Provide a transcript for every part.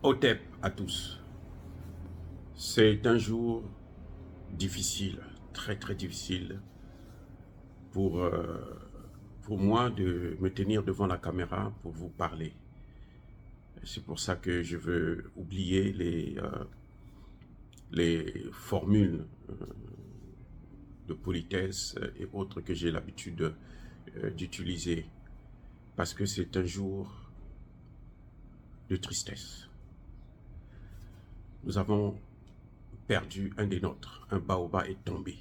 Hotep à tous. C'est un jour difficile, très très difficile pour, euh, pour moi de me tenir devant la caméra pour vous parler. C'est pour ça que je veux oublier les formules de politesse et autres que j'ai l'habitude d'utiliser. Parce que c'est un jour de tristesse. Nous avons perdu un des nôtres. Un baobab est tombé.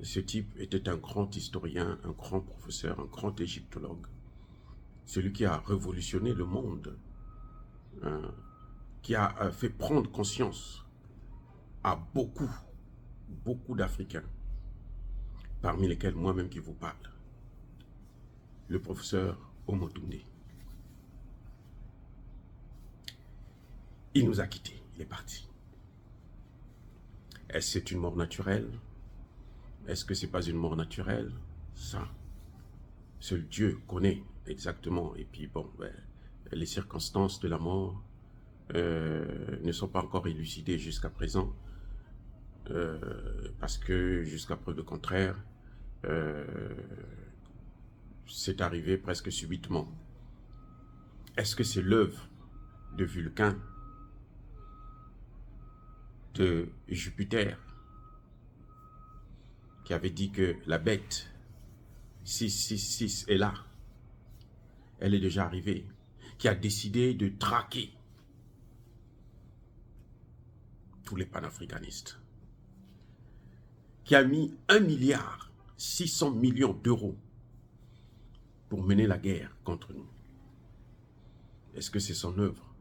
Ce type était un grand historien, un grand professeur, un grand égyptologue, celui qui a révolutionné le monde, hein, qui a fait prendre conscience à beaucoup d'Africains, parmi lesquels moi-même qui vous parle, le professeur Omotunde. Il nous a quittés, il est parti. Est-ce que c'est une mort naturelle? Est-ce que c'est pas une mort naturelle? Ça, seul Dieu connaît exactement. Et puis bon, les circonstances de la mort ne sont pas encore élucidées jusqu'à présent, parce que jusqu'à preuve de contraire, euh, c'est arrivé presque subitement. Est-ce que c'est l'œuvre de Vulcain, de Jupiter, qui avait dit que la bête 666 est là, elle est déjà arrivée, qui a décidé de traquer tous les panafricanistes, qui a mis 1,6 milliard d'euros pour mener la guerre contre nous? Est-ce que c'est son œuvre?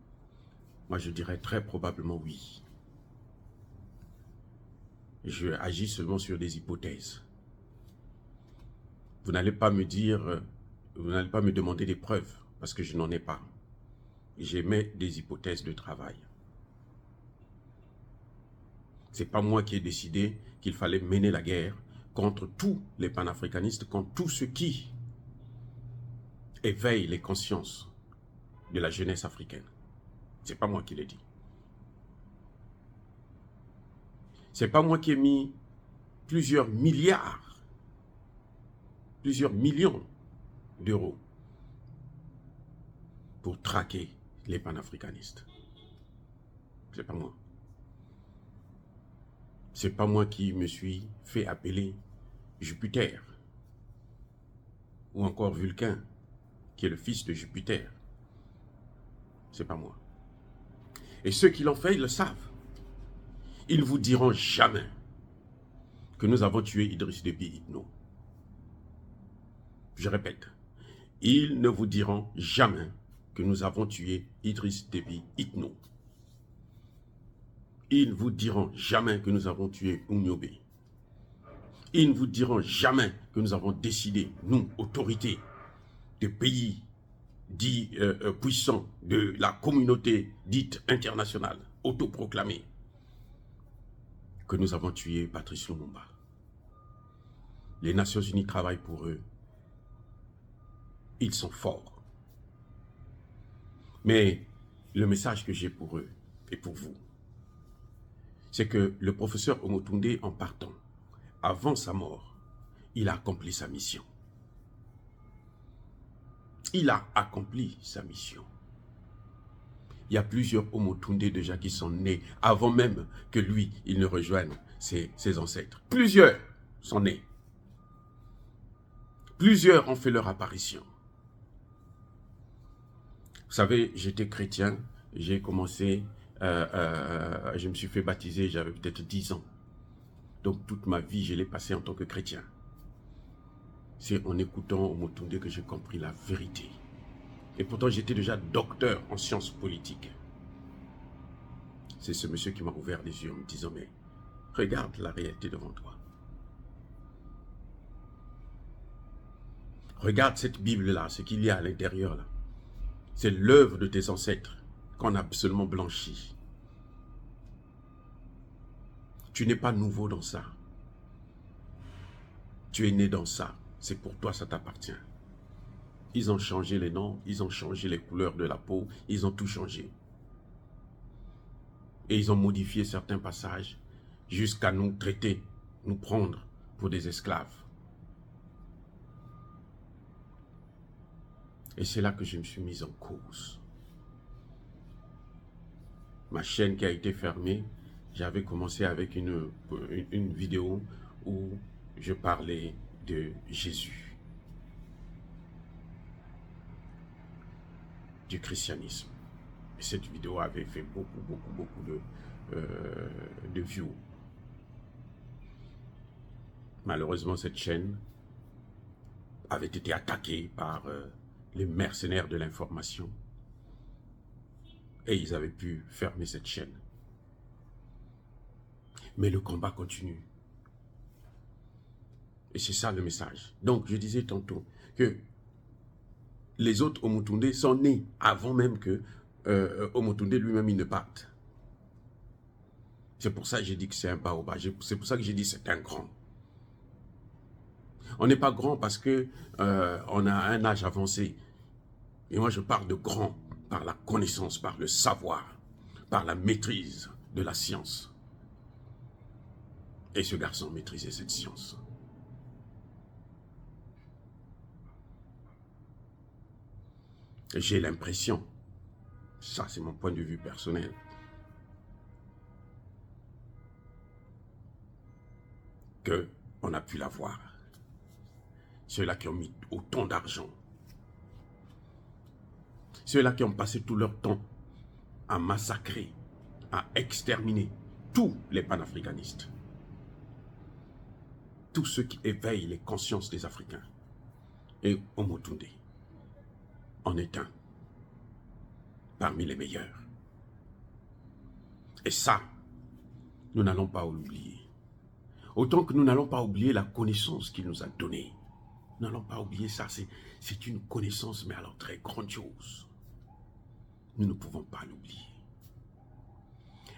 Moi, je dirais très probablement oui. Je agis seulement sur des hypothèses. Vous n'allez pas me dire, vous n'allez pas me demander des preuves, parce que je n'en ai pas. J'émets des hypothèses de travail. C'est pas moi qui ai décidé qu'il fallait mener la guerre contre tous les panafricanistes, contre tous ceux qui éveillent les consciences de la jeunesse africaine. C'est pas moi qui l'ai dit. C'est pas moi qui ai mis plusieurs milliards, plusieurs millions d'euros pour traquer les panafricanistes. C'est pas moi. C'est pas moi qui me suis fait appeler Jupiter ou encore Vulcain, qui est le fils de Jupiter. C'est pas moi. Et ceux qui l'ont fait, ils le savent. Ils ne vous diront jamais que nous avons tué Idriss Déby Itno. Je répète, ils ne vous diront jamais que nous avons tué Idriss Déby Itno. Ils ne vous diront jamais que nous avons tué Oumiobe. Ils ne vous diront jamais que nous avons décidé, nous, autorités de pays dits puissants de la communauté dite internationale, autoproclamée, que nous avons tué Patrice Lumumba. Les Nations Unies travaillent pour eux. Ils sont forts. Mais le message que j'ai pour eux et pour vous, c'est que le professeur Omotunde, en partant, avant sa mort, il a accompli sa mission. Il a accompli sa mission. Il y a plusieurs Omotunde déjà qui sont nés avant même que lui, il ne rejoigne ses ancêtres. Plusieurs sont nés. Plusieurs ont fait leur apparition. Vous savez, j'étais chrétien, j'ai commencé, je me suis fait baptiser, j'avais peut-être 10 ans. Donc toute ma vie, je l'ai passée en tant que chrétien. C'est en écoutant Omotunde que j'ai compris la vérité. Et pourtant, j'étais déjà docteur en sciences politiques. C'est ce monsieur qui m'a ouvert les yeux en me disant, mais regarde la réalité devant toi. Regarde cette Bible-là, ce qu'il y a à l'intérieur là. C'est l'œuvre de tes ancêtres qu'on a absolument blanchi. Tu n'es pas nouveau dans ça. Tu es né dans ça. C'est pour toi, ça t'appartient. Ils ont changé les noms, ils ont changé les couleurs de la peau, ils ont tout changé. Et ils ont modifié certains passages jusqu'à nous traiter, nous prendre pour des esclaves. Et c'est là que je me suis mis en cause. Ma chaîne qui a été fermée, j'avais commencé avec une vidéo où je parlais de Jésus, du christianisme. Et cette vidéo avait fait beaucoup de views. Malheureusement, cette chaîne avait été attaquée par les mercenaires de l'information. Et ils avaient pu fermer cette chaîne. Mais le combat continue. Et c'est ça le message. Donc, je disais tantôt que les autres Omotunde sont nés avant même que Omotunde lui-même il ne parte. C'est pour ça que j'ai dit que c'est un baobab. C'est pour ça que j'ai dit que c'est un grand. On n'est pas grand parce que on a un âge avancé. Et moi, je parle de grand par la connaissance, par le savoir, par la maîtrise de la science. Et ce garçon maîtrisait cette science. J'ai l'impression, ça c'est mon point de vue personnel, qu'on a pu l'avoir. Ceux-là qui ont mis autant d'argent, ceux-là qui ont passé tout leur temps à massacrer, à exterminer tous les panafricanistes, tous ceux qui éveillent les consciences des Africains. Et Omotunde en est un parmi les meilleurs. Et ça, nous n'allons pas l'oublier. Autant que nous n'allons pas oublier la connaissance qu'il nous a donnée. Nous n'allons pas oublier ça, c'est une connaissance, mais alors très grandiose. Nous ne pouvons pas l'oublier.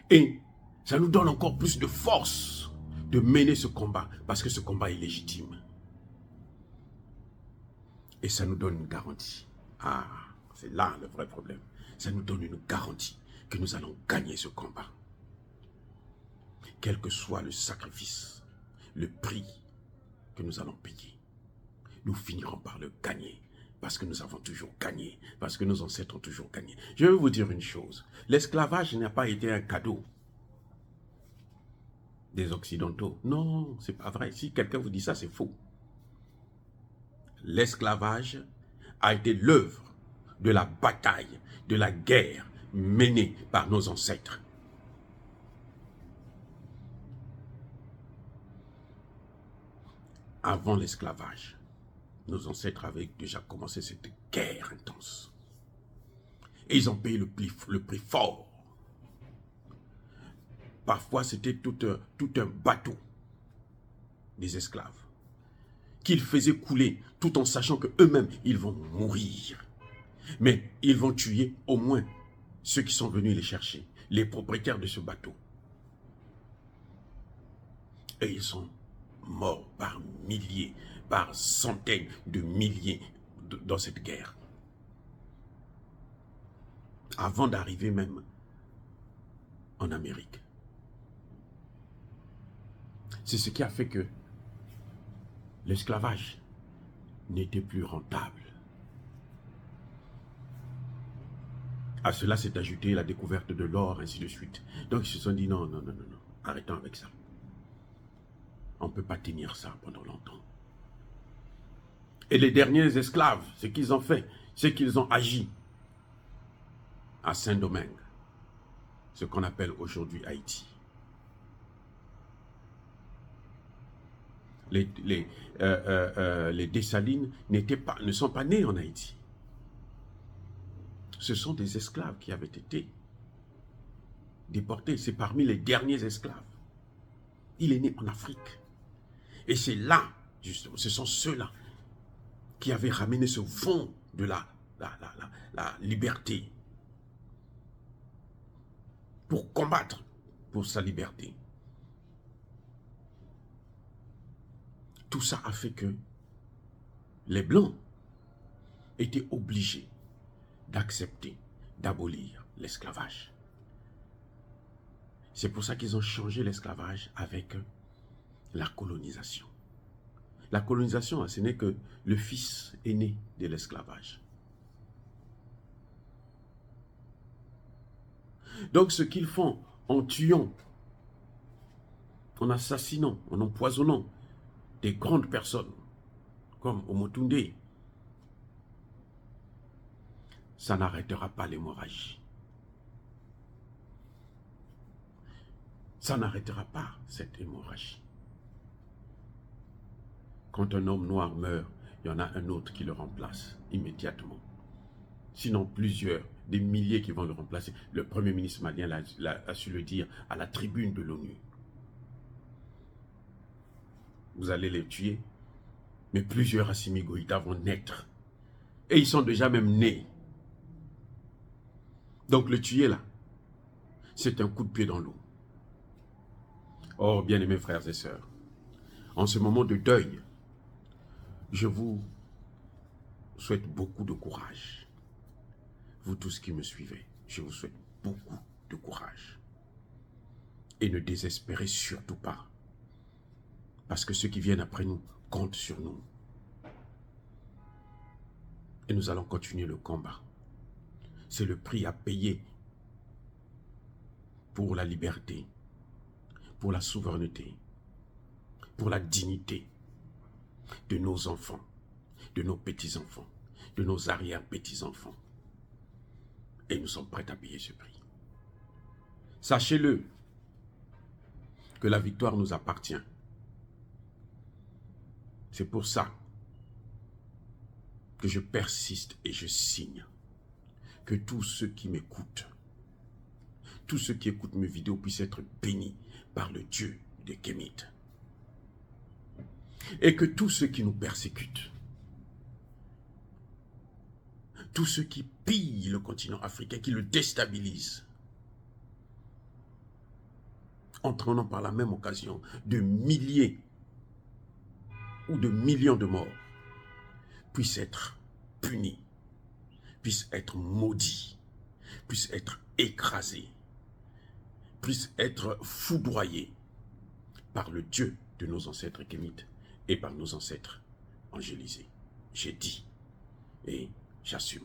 Et ça nous donne encore plus de force de mener ce combat, parce que ce combat est légitime. Et ça nous donne une garantie. Ah, c'est là le vrai problème. Ça nous donne une garantie que nous allons gagner ce combat. Quel que soit le sacrifice, le prix que nous allons payer, nous finirons par le gagner. Parce que nous avons toujours gagné. Parce que nos ancêtres ont toujours gagné. Je vais vous dire une chose. L'esclavage n'a pas été un cadeau des Occidentaux. Non, c'est pas vrai. Si quelqu'un vous dit ça, c'est faux. L'esclavage a été l'œuvre de la bataille, de la guerre menée par nos ancêtres. Avant l'esclavage, nos ancêtres avaient déjà commencé cette guerre intense. Et ils ont payé le prix fort. Parfois, c'était tout un bateau des esclaves qu'ils faisaient couler tout en sachant qu'eux-mêmes, ils vont mourir. Mais ils vont tuer au moins ceux qui sont venus les chercher, les propriétaires de ce bateau. Et ils sont morts par milliers, par centaines de milliers dans cette guerre. Avant d'arriver même en Amérique. C'est ce qui a fait que l'esclavage n'était plus rentable. À cela s'est ajouté la découverte de l'or, ainsi de suite. Donc ils se sont dit non, arrêtons avec ça. On ne peut pas tenir ça pendant longtemps. Et les derniers esclaves, ce qu'ils ont fait, c'est qu'ils ont agi à Saint-Domingue, ce qu'on appelle aujourd'hui Haïti. Les Dessalines ne sont pas nés en Haïti. Ce sont des esclaves qui avaient été déportés. C'est parmi les derniers esclaves. Il est né en Afrique. Et c'est là, justement, ce sont ceux-là qui avaient ramené ce vent de la liberté pour combattre pour sa liberté. Tout ça a fait que les Blancs étaient obligés d'accepter, d'abolir l'esclavage. C'est pour ça qu'ils ont changé l'esclavage avec la colonisation. La colonisation, ce n'est que le fils aîné de l'esclavage. Donc ce qu'ils font en tuant, en assassinant, en empoisonnant des grandes personnes, comme Omotunde, ça n'arrêtera pas l'hémorragie. Ça n'arrêtera pas cette hémorragie. Quand un homme noir meurt, il y en a un autre qui le remplace immédiatement. Sinon plusieurs, des milliers qui vont le remplacer. Le Premier ministre malien a su le dire à la tribune de l'ONU. Vous allez les tuer, mais plusieurs Assimi Goïta vont naître. Et ils sont déjà même nés. Donc le tuer là, c'est un coup de pied dans l'eau. Or, bien-aimés frères et sœurs, en ce moment de deuil, je vous souhaite beaucoup de courage. Vous tous qui me suivez, je vous souhaite beaucoup de courage. Et ne désespérez surtout pas. Parce que ceux qui viennent après nous comptent sur nous. Et nous allons continuer le combat. C'est le prix à payer pour la liberté, pour la souveraineté, pour la dignité de nos enfants, de nos petits-enfants, de nos arrière-petits-enfants. Et nous sommes prêts à payer ce prix. Sachez-le, que la victoire nous appartient. C'est pour ça que je persiste et je signe que tous ceux qui m'écoutent, tous ceux qui écoutent mes vidéos puissent être bénis par le Dieu de Kemet. Et que tous ceux qui nous persécutent, tous ceux qui pillent le continent africain, qui le déstabilisent, entraînant par la même occasion de milliers ou de millions de morts, puissent être punis, puissent être maudits, puissent être écrasés, puissent être foudroyés par le Dieu de nos ancêtres kémites et par nos ancêtres angélisés. J'ai dit et j'assume.